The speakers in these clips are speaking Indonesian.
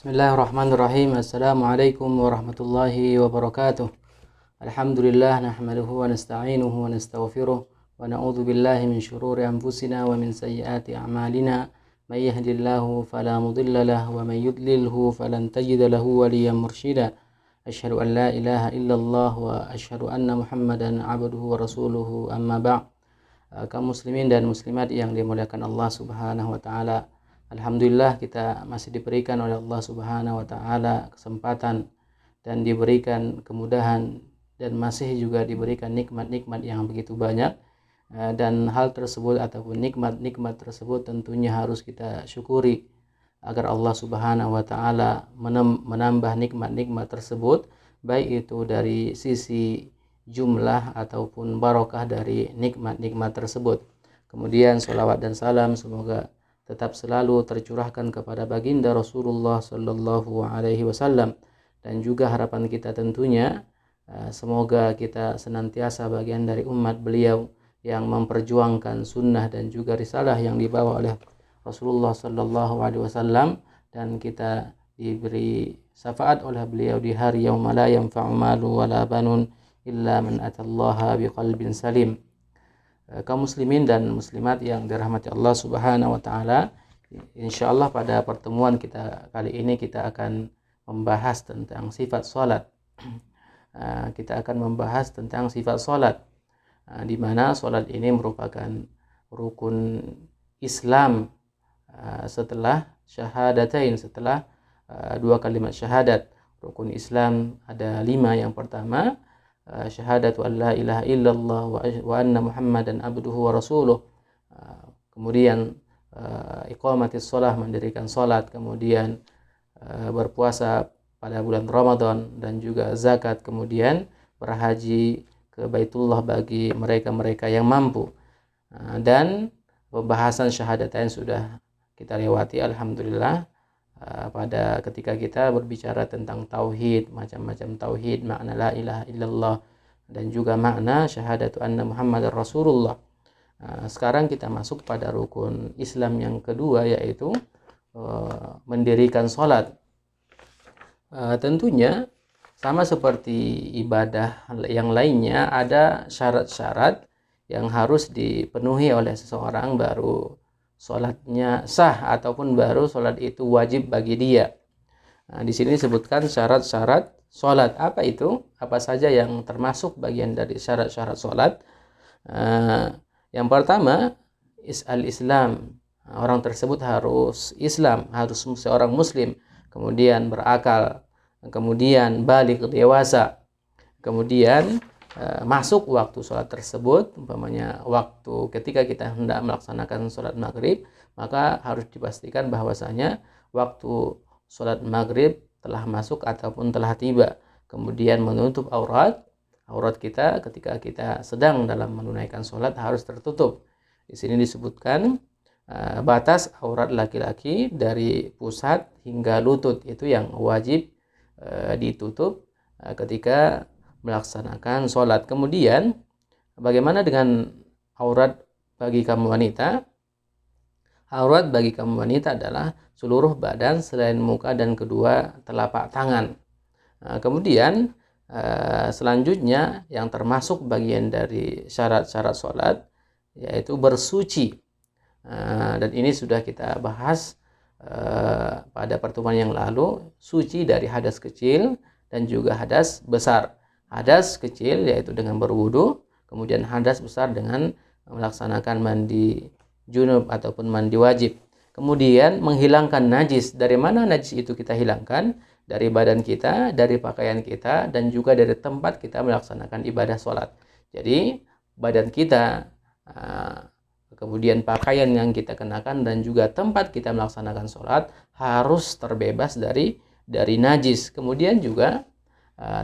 Bismillahirrahmanirrahim. Assalamualaikum warahmatullahi wabarakatuh. Alhamdulillah nahmaduhu wa nasta'inuhu wa nastaghfiruh wa na'udzu billahi min syururi anfusina wa min sayyiati a'malina. May yahdihillahu fala mudilla lahu wa may yudlilhu falan tajida lahu waliyyan mursyida. Asyhadu an la ilaha illallah wa asyhadu anna Muhammadan 'abduhu wa rasuluhu, amma ba'd. Kaum muslimin dan muslimat yang dimuliakan Allah Subhanahu wa taala, alhamdulillah kita masih diberikan oleh Allah Subhanahu wa taala kesempatan dan diberikan kemudahan dan masih juga diberikan nikmat-nikmat yang begitu banyak, dan hal tersebut ataupun nikmat-nikmat tersebut tentunya harus kita syukuri agar Allah Subhanahu wa taala menambah nikmat-nikmat tersebut, baik itu dari sisi jumlah ataupun barokah dari nikmat-nikmat tersebut. Kemudian salawat dan salam semoga tetap selalu tercurahkan kepada baginda Rasulullah Sallallahu Alaihi Wasallam, dan juga harapan kita tentunya semoga kita senantiasa bagian dari umat beliau yang memperjuangkan sunnah dan juga risalah yang dibawa oleh Rasulullah Sallallahu Alaihi Wasallam, dan kita diberi syafaat oleh beliau di hari yauma la yanfa'u malu wala banun illa man atallaha biqalbin salim. Kaum muslimin dan muslimat yang dirahmati Allah Subhanahu wa taala, insyaallah pada pertemuan kita kali ini kita akan membahas tentang sifat salat. Kita akan membahas tentang sifat salat, di mana salat ini merupakan rukun Islam setelah syahadatain, setelah dua kalimat syahadat. Rukun Islam ada 5. Yang pertama, syahadatu an la ilaha illallah wa anna Muhammadan abduhu wa rasuluh. Kemudian iqamatis shalah, mendirikan salat, kemudian berpuasa pada bulan Ramadan, dan juga zakat, kemudian berhaji ke Baitullah bagi mereka-mereka yang mampu. Dan pembahasan syahadatain sudah kita lewati, alhamdulillah, pada ketika kita berbicara tentang tauhid, macam-macam tauhid, makna la ilaha illallah, dan juga makna syahadatu anna Muhammadar Rasulullah. Sekarang kita masuk pada rukun Islam yang kedua, yaitu mendirikan sholat. Tentunya sama seperti ibadah yang lainnya, ada syarat-syarat yang harus dipenuhi oleh seseorang baru sholatnya sah, ataupun baru sholat itu wajib bagi dia. Di sini disebutkan syarat-syarat sholat. Apa itu? Apa saja yang termasuk bagian dari syarat-syarat sholat? Yang pertama, al-Islam. Orang tersebut harus Islam, harus seorang muslim, kemudian berakal, kemudian balik dewasa, kemudian masuk waktu sholat tersebut. Umpamanya waktu ketika kita hendak melaksanakan sholat maghrib, maka harus dipastikan bahwasanya waktu sholat maghrib telah masuk ataupun telah tiba. Kemudian menutup aurat kita ketika kita sedang dalam menunaikan sholat harus tertutup. Di sini disebutkan batas aurat laki-laki dari pusat hingga lutut itu yang wajib ditutup ketika melaksanakan sholat. Kemudian bagaimana dengan aurat bagi kamu wanita? Aurat bagi kamu wanita adalah seluruh badan selain muka dan kedua telapak tangan. Kemudian selanjutnya yang termasuk bagian dari syarat-syarat sholat yaitu bersuci. Dan ini sudah kita bahas pada pertemuan yang lalu, suci dari hadas kecil dan juga hadas besar. Hadas kecil yaitu dengan berwudu, kemudian hadas besar dengan melaksanakan mandi junub ataupun mandi wajib. Kemudian menghilangkan najis. Dari mana najis itu kita hilangkan? Dari badan kita, dari pakaian kita, dan juga dari tempat kita melaksanakan ibadah sholat. Jadi badan kita, kemudian pakaian yang kita kenakan, dan juga tempat kita melaksanakan sholat harus terbebas dari najis. Kemudian juga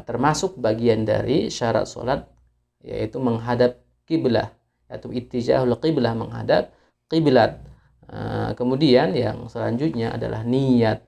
termasuk bagian dari syarat sholat yaitu menghadap kiblah, yaitu ittijahul qiblah, menghadap kiblat. Kemudian yang selanjutnya adalah niat,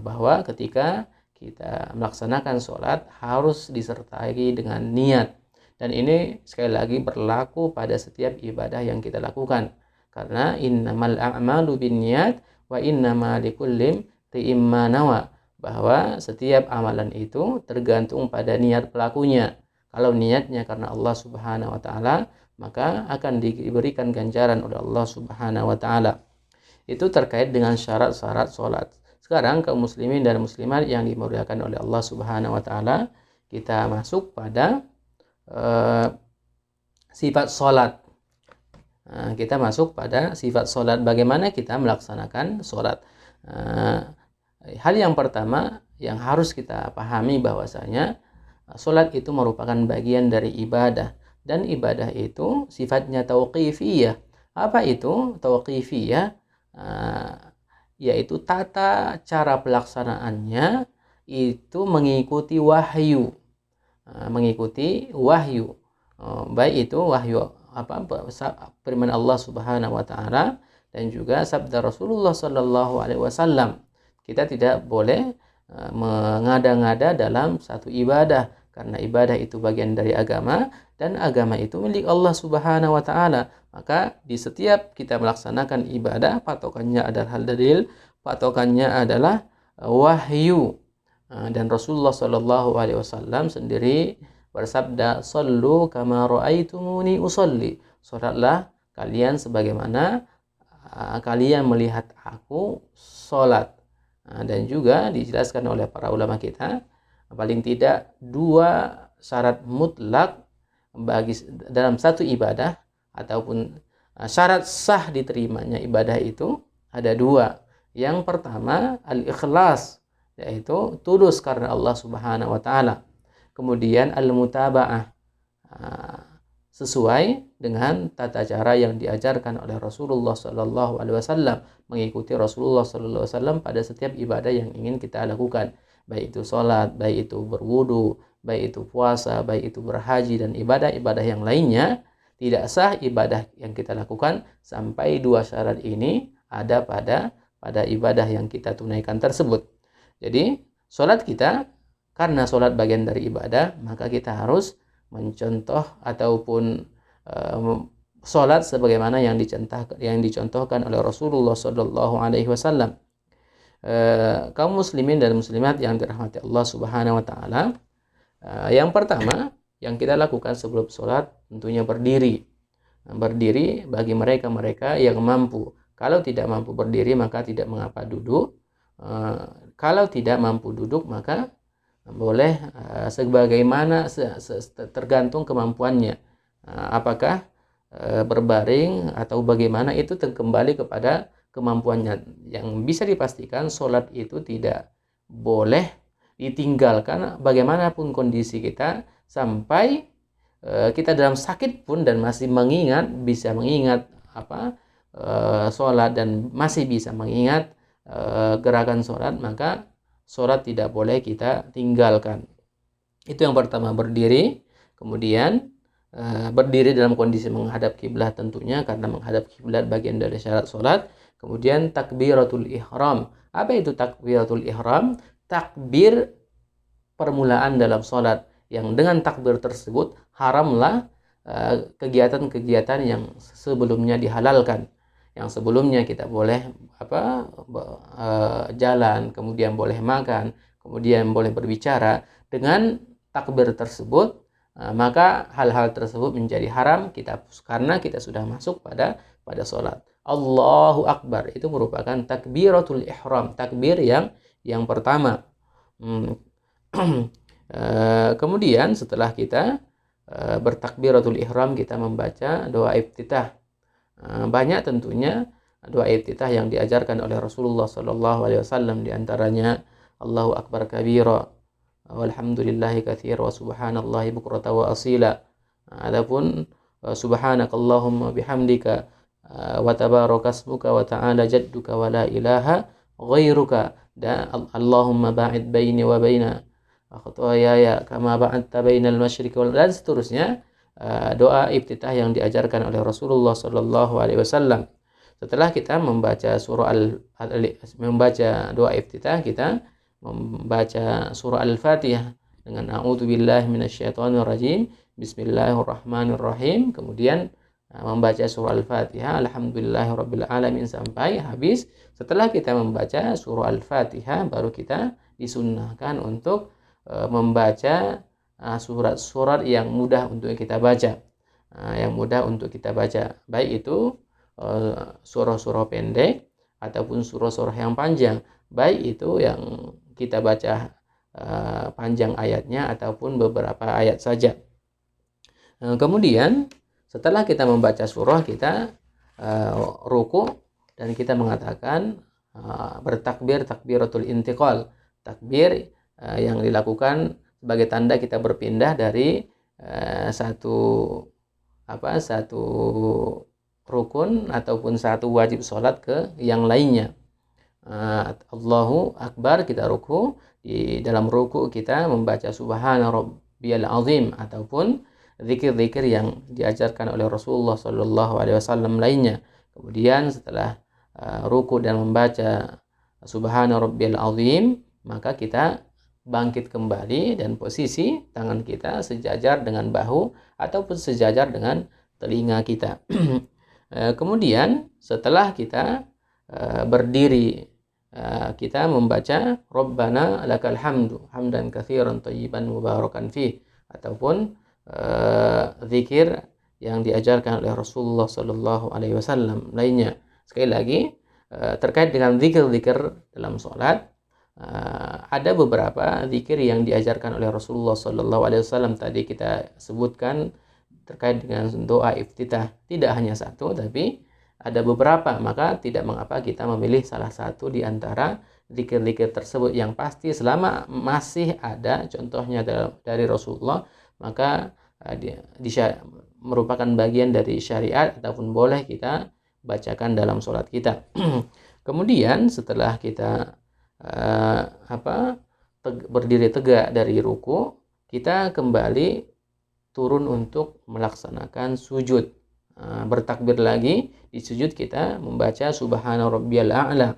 bahwa ketika kita melaksanakan sholat harus disertai dengan niat, dan ini sekali lagi berlaku pada setiap ibadah yang kita lakukan, karena innamal a'malu binniyat wa innama likulli syarti imma nawa, bahwa setiap amalan itu tergantung pada niat pelakunya. Kalau niatnya karena Allah Subhanahu wa taala, maka akan diberikan ganjaran oleh Allah Subhanahu wa taala. Itu terkait dengan syarat-syarat salat. Sekarang kaum muslimin dan muslimat yang dimuliakan oleh Allah Subhanahu wa taala, kita masuk pada sifat salat. Kita masuk pada sifat salat, bagaimana kita melaksanakan salat. Hal yang pertama yang harus kita pahami bahwasanya salat itu merupakan bagian dari ibadah, dan ibadah itu sifatnya tauqifiyah. Apa itu tauqifiyah? Yaitu tata cara pelaksanaannya itu mengikuti wahyu, baik itu wahyu firman Allah Subhanahu wa taala dan juga sabda Rasulullah Sallallahu Alaihi Wasallam. Kita tidak boleh mengada-ngada dalam satu ibadah, karena ibadah itu bagian dari agama dan agama itu milik Allah Subhanahu wa taala. Maka di setiap kita melaksanakan ibadah, patokannya adalah dalil, patokannya adalah wahyu. Dan Rasulullah Sallallahu Alaihi Wasallam sendiri bersabda, "Shallu kama ra'aitumuni usolli." Salatlah kalian sebagaimana kalian melihat aku salat. Dan juga dijelaskan oleh para ulama kita, paling tidak 2 syarat mutlak bagi dalam satu ibadah, ataupun syarat sah diterimanya ibadah itu ada 2. Yang pertama al-ikhlas, yaitu tulus karena Allah Subhanahu wa taala. Kemudian al-mutaba'ah, sesuai dengan tata cara yang diajarkan oleh Rasulullah Sallallahu Alaihi Wasallam, mengikuti Rasulullah Sallallahu Alaihi Wasallam pada setiap ibadah yang ingin kita lakukan, baik itu sholat, baik itu berwudu, baik itu puasa, baik itu berhaji dan ibadah-ibadah yang lainnya. Tidak sah ibadah yang kita lakukan sampai 2 syarat ini ada pada ibadah yang kita tunaikan tersebut. Jadi sholat kita, karena sholat bagian dari ibadah, maka kita harus mencontoh ataupun sholat sebagaimana yang dicontohkan oleh Rasulullah Sallallahu Alaihi Wasallam. Kaum muslimin dan muslimat yang dirahmati Allah Subhanahu wa taala, yang pertama yang kita lakukan sebelum sholat tentunya berdiri. Berdiri bagi mereka yang mampu. Kalau tidak mampu berdiri maka tidak mengapa duduk. Kalau tidak mampu duduk maka boleh sebagaimana tergantung kemampuannya. Apakah berbaring atau bagaimana, itu kembali kepada kemampuannya. Yang bisa dipastikan sholat itu tidak boleh ditinggalkan bagaimanapun kondisi kita, sampai kita dalam sakit pun dan masih bisa mengingat sholat dan masih bisa mengingat gerakan sholat, maka sholat tidak boleh kita tinggalkan. Itu yang pertama, berdiri. Kemudian berdiri dalam kondisi menghadap kiblat tentunya, karena menghadap kiblat bagian dari syarat sholat. Kemudian takbiratul ihram. Apa itu takbiratul ihram? Takbir permulaan dalam sholat, yang dengan takbir tersebut haramlah kegiatan-kegiatan yang sebelumnya dihalalkan. Yang sebelumnya kita boleh jalan, kemudian boleh makan, kemudian boleh berbicara. Dengan takbir tersebut, maka hal-hal tersebut menjadi haram karena kita sudah masuk pada sholat. Allahu Akbar itu merupakan takbiratul ihram, takbir yang pertama. Kemudian setelah kita bertakbiratul ihram, kita membaca doa iftitah. Banyak tentunya doa iftitah yang diajarkan oleh Rasulullah Sallallahu Alaihi Wasallam, diantaranya Allahu Akbar kabira, walhamdulillahi katsira, wa subhanallahi bukrata wa asila. Adapun subhanakallahumma bihamdika wa tabarakasmuka wa ta'ala jadduka wa la ilaha ghairuka, dan Allahumma ba'id baini wa baina khataaya kama ba'adta bainal masyriqi wal, dan seterusnya. Doa iftitah yang diajarkan oleh Rasulullah Sallallahu Alaihi Wasallam. Setelah kita membaca doa iftitah, kita membaca surah Al-Fatihah dengan a'udzubillahi minasyaitonirrajim, bismillahirrahmanirrahim. Kemudian membaca surah Al-Fatihah, alhamdulillahirabbil alamin sampai habis. Setelah kita membaca surah Al-Fatihah, baru kita disunnahkan untuk membaca surat-surat yang mudah untuk kita baca. Baik itu surah-surah pendek ataupun surah-surah yang panjang, baik itu yang kita baca panjang ayatnya ataupun beberapa ayat saja. Kemudian setelah kita membaca surah, kita ruku dan kita mengatakan bertakbir, takbiratul intiqal, takbir yang dilakukan sebagai tanda kita berpindah dari satu rukun ataupun satu wajib sholat ke yang lainnya. Allahu Akbar, kita ruku. Di dalam ruku kita membaca subhana rabbiyal azim ataupun zikir-zikir yang diajarkan oleh Rasulullah SAW lainnya. Kemudian setelah ruku dan membaca subhana rabbiyal azim, maka kita bangkit kembali dan posisi tangan kita sejajar dengan bahu ataupun sejajar dengan telinga kita. Kemudian setelah kita berdiri, kita membaca Rabbana lakal hamdu hamdan katsiran thayyiban mubarakan fih, ataupun zikir yang diajarkan oleh Rasulullah SAW lainnya. Sekali lagi, terkait dengan zikir-zikir dalam sholat, ada beberapa zikir yang diajarkan oleh Rasulullah SAW. Tadi kita sebutkan terkait dengan doa iftitah, tidak hanya satu, tapi ada beberapa. Maka tidak mengapa kita memilih salah satu di antara zikir-zikir tersebut yang pasti selama masih ada contohnya dari Rasulullah, maka merupakan bagian dari syariat ataupun boleh kita bacakan dalam sholat kita. Kemudian setelah kita berdiri tegak dari ruku, kita kembali turun untuk melaksanakan sujud. Bertakbir lagi, di sujud kita membaca subhana rabbiyal a'la.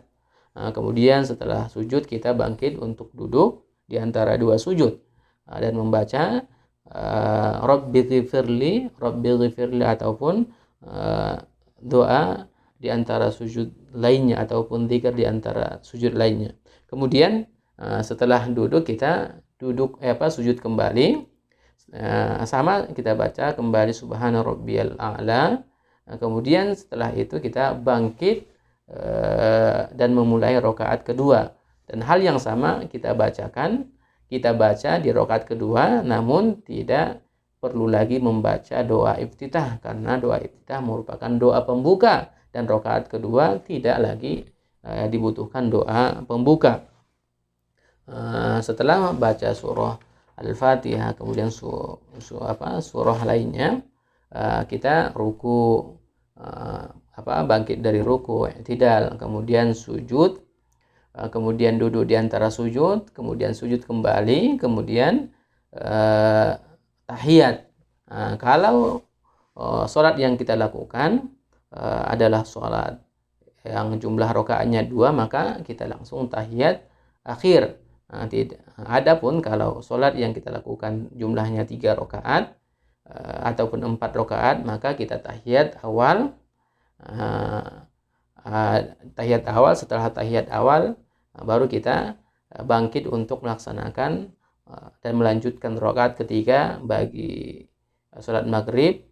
Kemudian setelah sujud kita bangkit untuk duduk di antara dua sujud dan membaca rabbi ghifirli ataupun doa di antara sujud lainnya ataupun zikir di antara sujud lainnya. Kemudian setelah duduk kita sujud kembali, sama kita baca kembali subhana rabbiyal a'la. Kemudian setelah itu kita bangkit dan memulai rakaat kedua, dan hal yang sama kita baca di rakaat kedua, namun tidak perlu lagi membaca doa iftitah karena doa iftitah merupakan doa pembuka dan rakaat kedua tidak lagi dibutuhkan doa pembuka. Setelah baca surah Al-Fatihah, kemudian surah lainnya, kita ruku, bangkit dari ruku, i'tidal, kemudian sujud, kemudian duduk di antara sujud, kemudian sujud kembali, kemudian tahiyat. Kalau sholat yang kita lakukan adalah sholat yang jumlah rakaatnya 2, maka kita langsung tahiyat akhir. Adapun kalau sholat yang kita lakukan jumlahnya 3 rakaat ataupun 4 rakaat, maka kita tahiyat awal. Setelah tahiyat awal baru kita bangkit untuk melaksanakan dan melanjutkan rakaat ketiga bagi sholat maghrib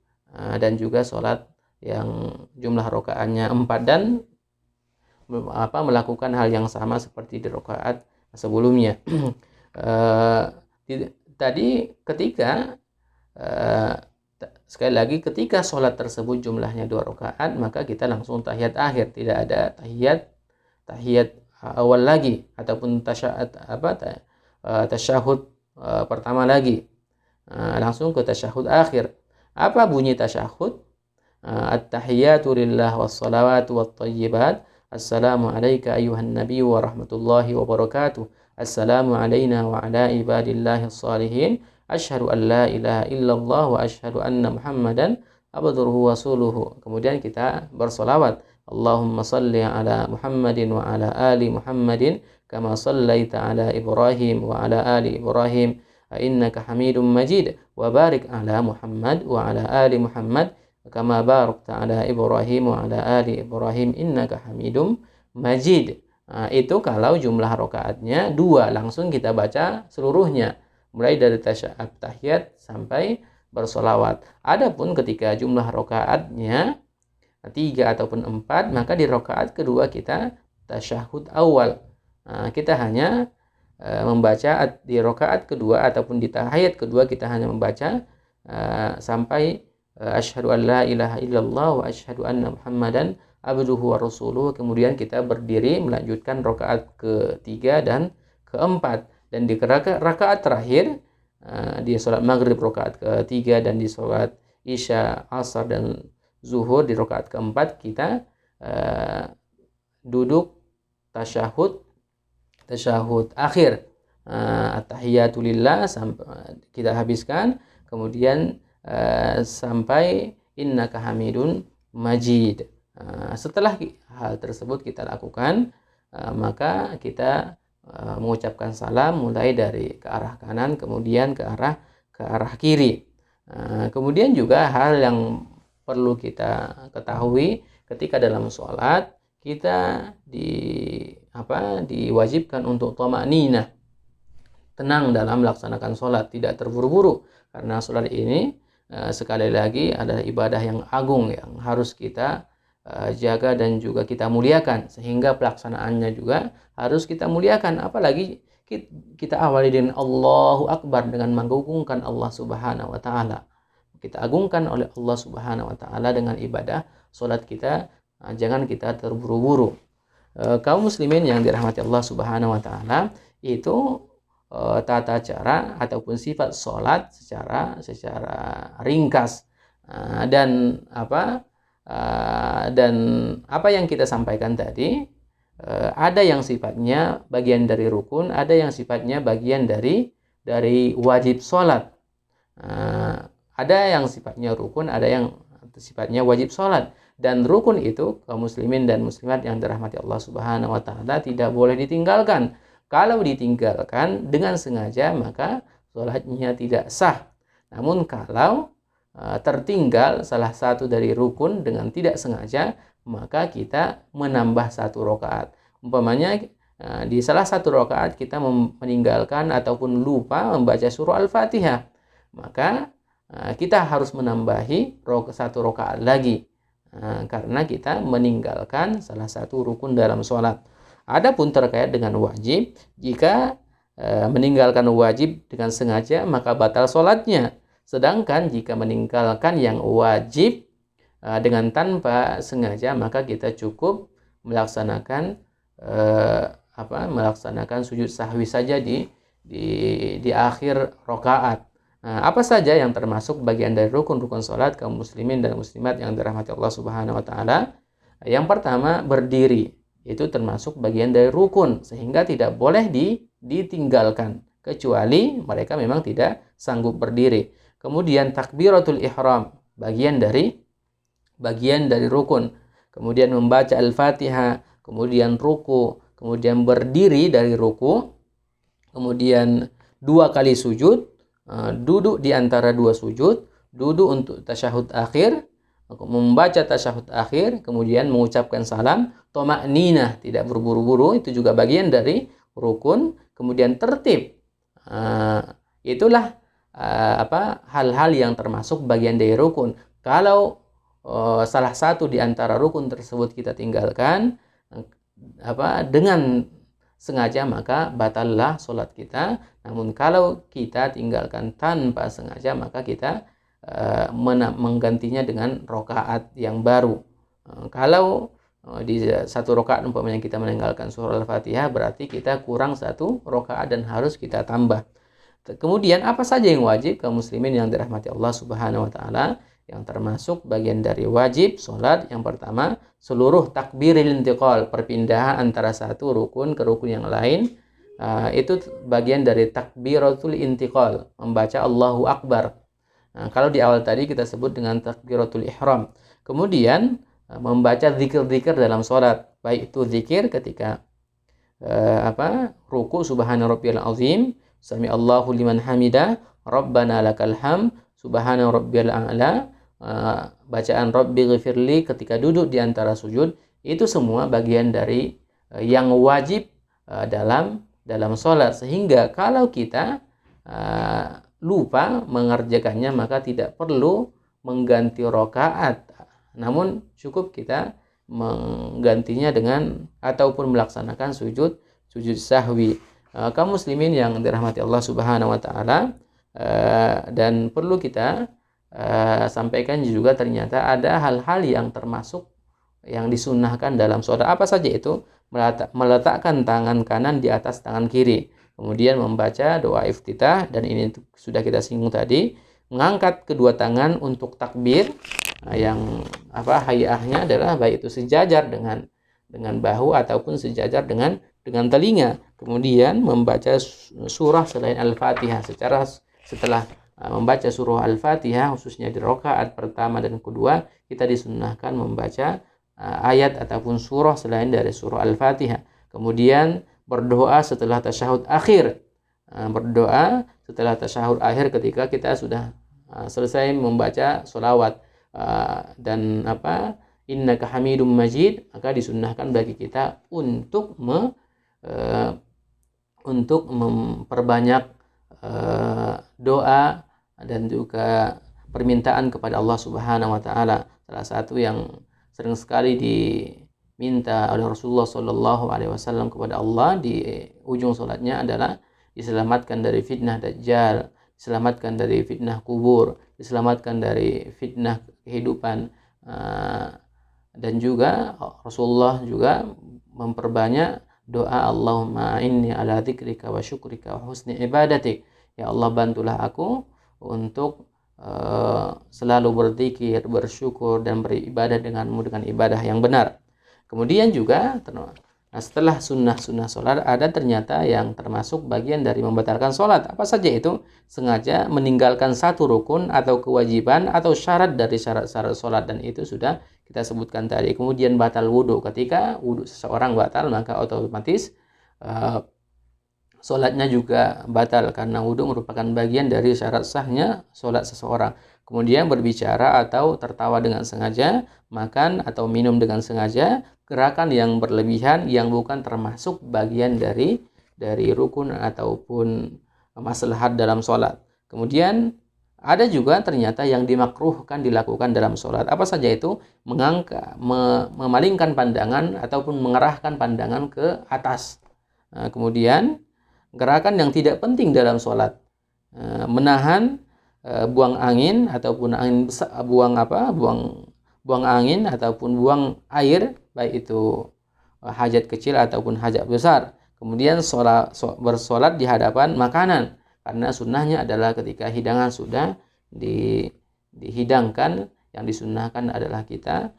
dan juga sholat yang jumlah rakaatnya 4, dan melakukan hal yang sama seperti di rakaat sebelumnya. Tadi sekali lagi ketika sholat tersebut jumlahnya 2 rakaat, maka kita langsung tahiyat akhir, tidak ada tahiyat awal lagi ataupun tasyahud pertama lagi, langsung ke tasyahud akhir. Apa bunyi tasyahud? At-tahiyatu lillah was-salawatu wat-thayyibat. Assalamu alayka ayuhan nabiyyu wa rahmatullahi wa barakatuh. Assalamu alayna wa ala ibadillahi salihin. Asyhadu an la ilaha illallah wa asyhadu anna Muhammadan abduhu wa rasuluhu. Kemudian kita bersolawat. Allahumma salli ala Muhammadin wa ala ali Muhammadin kama sallaita ala Ibrahim wa ala ali Ibrahim innaka Hamidum Majid, wa barik ala Muhammad wa ala ali Muhammad kama barakta ala Ibrahim wa ala ali Ibrahim innaka Hamidum Majid. Itu kalau jumlah rakaatnya 2, langsung kita baca seluruhnya mulai dari tahiyat sampai bersolawat. Adapun ketika jumlah rakaatnya 3 ataupun 4, maka di rakaat kedua kita tasyahud awal. Kita hanya membaca di rakaat kedua ataupun di tahiyat kedua, kita hanya membaca sampai asyhadu an la ilaha illallah wa asyhadu anna Muhammadan abduhu wa rasuluhu. Kemudian kita berdiri melanjutkan rakaat ketiga dan keempat. Dan di rakaat terakhir di sholat maghrib rakaat ketiga dan di sholat isya, asar dan zuhur di rakaat keempat kita duduk tasyahud akhir, at-tahiyatu lillah sampai kita habiskan, kemudian sampai innaka Hamidun Majid. Setelah hal tersebut kita lakukan, maka kita mengucapkan salam mulai dari ke arah kanan kemudian ke arah kiri. Kemudian juga hal yang perlu kita ketahui ketika dalam sholat, kita diwajibkan untuk thama'ninah, tenang dalam melaksanakan sholat, tidak terburu-buru, karena sholat ini sekali lagi adalah ibadah yang agung yang harus kita jaga dan juga kita muliakan, sehingga pelaksanaannya juga harus kita muliakan. Apalagi kita awali dengan Allahu Akbar, dengan mengagungkan Allah Subhanahu wa Ta'ala. Kita agungkan oleh Allah Subhanahu wa Ta'ala dengan ibadah sholat kita. Jangan kita terburu-buru. Kaum muslimin yang dirahmati Allah Subhanahu wa Ta'ala, itu tata cara ataupun sifat sholat secara ringkas, dan apa yang kita sampaikan tadi, ada yang sifatnya bagian dari rukun, ada yang sifatnya bagian dari wajib sholat. Ada yang sifatnya rukun, ada yang sifatnya wajib sholat. Dan rukun itu kaum muslimin dan muslimat yang dirahmati Allah Subhanahu wa Ta'ala tidak boleh ditinggalkan. Kalau ditinggalkan dengan sengaja, maka sholatnya tidak sah. Namun kalau tertinggal salah satu dari rukun dengan tidak sengaja, maka kita menambah 1 rakaat. Umpamanya di salah satu rakaat kita meninggalkan ataupun lupa membaca surah Al-Fatihah, maka kita harus menambahi 1 rakaat lagi, karena kita meninggalkan salah satu rukun dalam sholat. Adapun terkait dengan wajib, jika meninggalkan wajib dengan sengaja, maka batal sholatnya. Sedangkan jika meninggalkan yang wajib dengan tanpa sengaja, maka kita cukup melaksanakan sujud sahwi saja di akhir rakaat. Apa saja yang termasuk bagian dari rukun-rukun sholat kaum muslimin dan muslimat yang dirahmati Allah Subhanahu wa Ta'ala? Yang pertama, berdiri. Itu termasuk bagian dari rukun, sehingga tidak boleh ditinggalkan kecuali mereka memang tidak sanggup berdiri. Kemudian takbiratul ihram, bagian dari rukun. Kemudian membaca Al-Fatihah, kemudian ruku, kemudian berdiri dari ruku, kemudian 2 kali sujud, duduk di antara 2 sujud, duduk untuk tasyahud akhir, membaca tasyahud akhir, kemudian mengucapkan salam, thama'ninah, tidak berburu-buru, itu juga bagian dari rukun. Kemudian tertib, itulah hal-hal yang termasuk bagian dari rukun. Kalau salah satu di antara rukun tersebut kita tinggalkan dengan sengaja, maka batallah sholat kita. Namun kalau kita tinggalkan tanpa sengaja, maka kita menggantinya dengan rakaat yang baru. Kalau di 1 rakaat umpamanya kita meninggalkan surah Al-Fatihah, berarti kita kurang 1 rakaat dan harus kita tambah. Kemudian apa saja yang wajib kaum muslimin yang dirahmati Allah Subhanahu wa Ta'ala? Yang termasuk bagian dari wajib sholat, yang pertama, seluruh takbiril intiqal, perpindahan antara satu rukun ke rukun yang lain, itu bagian dari takbiratul intiqal, membaca Allahu Akbar. Kalau di awal tadi kita sebut dengan takbiratul ihram. Kemudian membaca zikir-zikir dalam sholat, baik itu zikir ketika ruku, subhana rabbiyal azim, sami Allahu liman hamidah, rabbana lakal hamd, subhana rabbiyal a'la, bacaan Rabbighfirli ketika duduk di antara sujud, itu semua bagian dari yang wajib dalam sholat, sehingga kalau kita lupa mengerjakannya maka tidak perlu mengganti rakaat, namun cukup kita menggantinya dengan ataupun melaksanakan sujud sahwi. Kaum muslimin yang dirahmati Allah Subhanahu wa taala, dan perlu kita sampaikan juga, ternyata ada hal-hal yang termasuk yang disunnahkan dalam sholat. Apa saja itu? Meletakkan tangan kanan di atas tangan kiri, kemudian membaca doa iftitah, dan ini sudah kita singgung tadi, mengangkat kedua tangan untuk takbir, yang hayahnya adalah baik itu sejajar dengan bahu ataupun sejajar dengan telinga. Kemudian membaca surah selain Al-Fatihah. Setelah membaca surah Al-Fatihah, khususnya di rakaat pertama dan kedua, kita disunnahkan membaca ayat ataupun surah selain dari surah Al-Fatihah. Kemudian berdoa setelah tasyahud akhir. Berdoa setelah tasyahud akhir ketika kita sudah selesai membaca sholawat, dan innaka hamidum majid, maka disunnahkan bagi kita untuk memperbanyak doa dan juga permintaan kepada Allah Subhanahu wa taala. Salah satu yang sering sekali diminta oleh Rasulullah Shallallahu alaihi wasallam kepada Allah di ujung salatnya adalah diselamatkan dari fitnah dajjal, diselamatkan dari fitnah kubur, diselamatkan dari fitnah kehidupan, dan juga Rasulullah juga memperbanyak doa Allahumma inni ala dzikrika wa syukrika wa husni ibadatik. Ya Allah, bantulah aku untuk selalu berzikir, bersyukur dan beribadah denganmu dengan ibadah yang benar. Kemudian juga setelah sunnah sholat, ada ternyata yang termasuk bagian dari membatalkan sholat. Apa saja itu? Sengaja meninggalkan satu rukun atau kewajiban atau syarat dari syarat-syarat sholat, dan itu sudah kita sebutkan tadi. Kemudian batal wudhu. Ketika wudhu seseorang batal, maka otomatis sholatnya juga batal, karena wudhu merupakan bagian dari syarat sahnya sholat seseorang. Kemudian berbicara atau tertawa dengan sengaja, makan atau minum dengan sengaja, gerakan yang berlebihan yang bukan termasuk bagian dari rukun ataupun maslahat dalam sholat. Kemudian ada juga ternyata yang dimakruhkan dilakukan dalam sholat. Apa saja itu? Memalingkan pandangan ataupun mengerahkan pandangan ke atas. Kemudian gerakan yang tidak penting dalam sholat, menahan buang angin ataupun buang angin ataupun buang air, baik itu hajat kecil ataupun hajat besar. Kemudian bersolat di hadapan makanan, karena sunnahnya adalah ketika hidangan sudah dihidangkan, yang disunnahkan adalah kita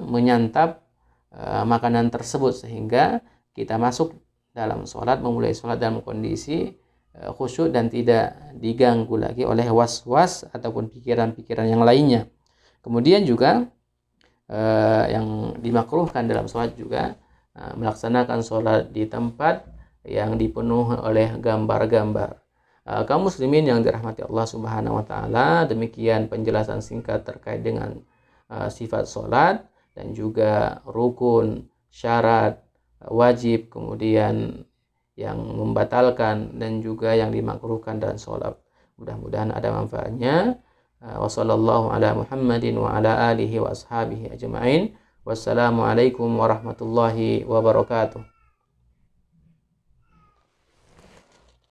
menyantap makanan tersebut, sehingga kita masuk dalam sholat, memulai sholat dalam kondisi khusyuk dan tidak diganggu lagi oleh was-was ataupun pikiran-pikiran yang lainnya. Kemudian juga yang dimakruhkan dalam sholat juga melaksanakan sholat di tempat yang dipenuhi oleh gambar-gambar. Kaum muslimin yang dirahmati Allah Subhanahu wa taala, demikian penjelasan singkat terkait dengan sifat sholat dan juga rukun, syarat, wajib, kemudian yang membatalkan dan juga yang dimakruhkan dalam sholat. Mudah-mudahan ada manfaatnya. Wassallallahu ala Muhammadin wa ala alihi wa ashabihi ajma'in. Wassalamualaikum warahmatullahi wabarakatuh.